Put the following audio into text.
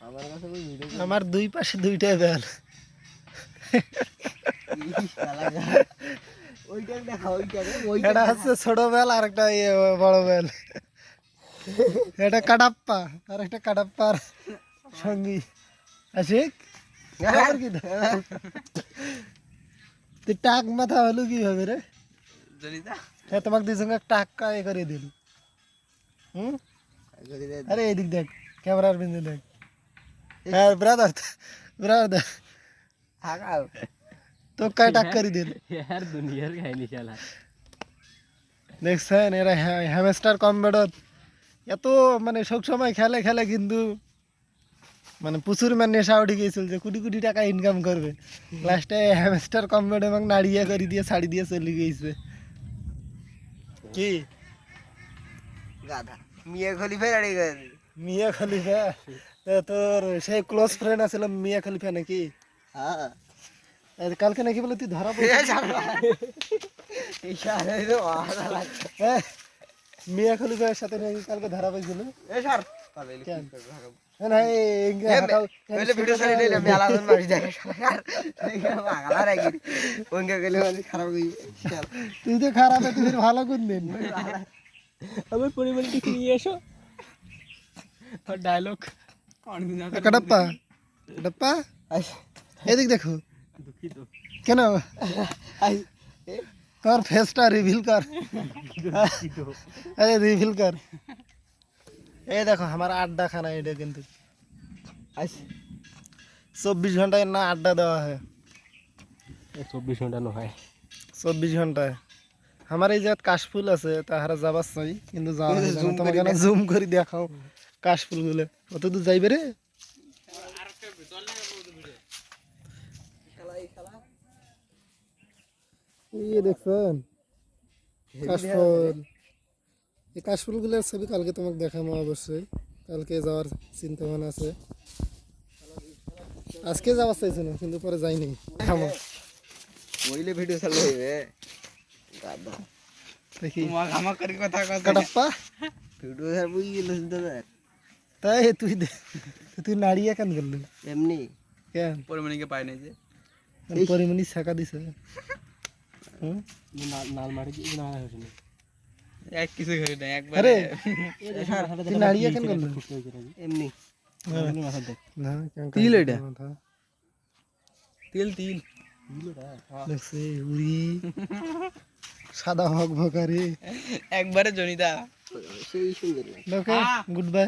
আমার কাছে ওই ভিডিও আমার দুই পাশে দুইটাই বেল। ওইটা দেখা ওইটা এটা হচ্ছে ছোট বেল আর একটা বড় বেল। এটা কাটাপ্পা আর একটা কাটাপ্পার সঙ্গী আশিক। আর কি তুই টাক মাথা হলো কিভাবে রে? হ্যাঁ তোমাকে দুজনকে টাক্কা এ করে দিল। হুম আরে এইদিক দেখ, ক্যামেরার বিন্দু দেখ। হ্যাঁ ব্রাদার ব্রাদার হাগাও তো কাই টাক করে দিল। यार दुनिया का है निशाला দেখছেন এরা হ্যামস্টার কম্বেডত এত মানে সব সময় খেলে খেলে কিন্তু মানে প্রচুর মানে নেশা উঠে গিয়েছিল যে কোটি কোটি টাকা ইনকাম করবে, লাস্টে হ্যামস্টার কম্বেড এবং নাড়িয়া করে দিয়ে ছাড়ি দিয়ে চলে গিয়েছে। কি গাধা মিয়া খলিফা আড়ে গেছে। মিয়া খলিফা? তোর সেই ক্লোজ ফ্রেন্ড আছিল মিয়া খলিফা নাকি? হ্যাঁ কালকে নাকি বলে তুই ধরা পড়েছিস? হ্যাঁ, মিয়া খলিফার সাথে নাকি কালকে ধরা পড়েছিল। তুই তো খারাপ, তুই ভালো কোন দিন? अबे पরিমাণ টিকে নিয়ে এসো আর ডায়লগ কাটাপ্পা কাটাপ্পা এদিক দেখো। দুঃখিত কেন তোর ফেসটা রিভিল কর, আরে রিভিল কর। এই দেখো আমার আড্ডা খানা, এটা কিন্তু 24 ঘন্টায় না আড্ডা দেওয়া হয়। 24 ঘন্টা না হয় 24 ঘন্টায় আমার এই যে কাশফুল আছে তাহারা যাবার চাই কিন্তু যাওয়া হয় না। তোমাকে না জুম করে দেখাও কাশফুল গুলো কত দূর যাইবে রে। এই দেখছেন কাশফুল, এই কাশফুল গুলোর ছবি কালকে তোমাকে দেখাবো অবশ্যই। কালকে যাওয়ার চিন্তা ভাবনা আছে, আজকে যাওয়ার চাইছো না কিন্তু পরে যাইনি। দেখাবো ওইলে ভিডিও চালু হইবে গাধা দেখি আমার করে কথা কথা কাটাপ্পা। ভিডিও আর বুই গেল দাদা তাই তুই নাড়িয়ে কেন করলি? এমনি কেন পরিমাণকে পাই নাই যে পরিমণি ছাকা দিছে। নাল মারি না হইছে এক কিছু করে না একবার আরে তুই নাড়িয়ে কেন করলি? এমনি না তিল এটা তেল তিল দেখছে উড়ি সাদা হক ভকারে একবারে জনিতা সেই সুন্দর ওকে গুড বাই।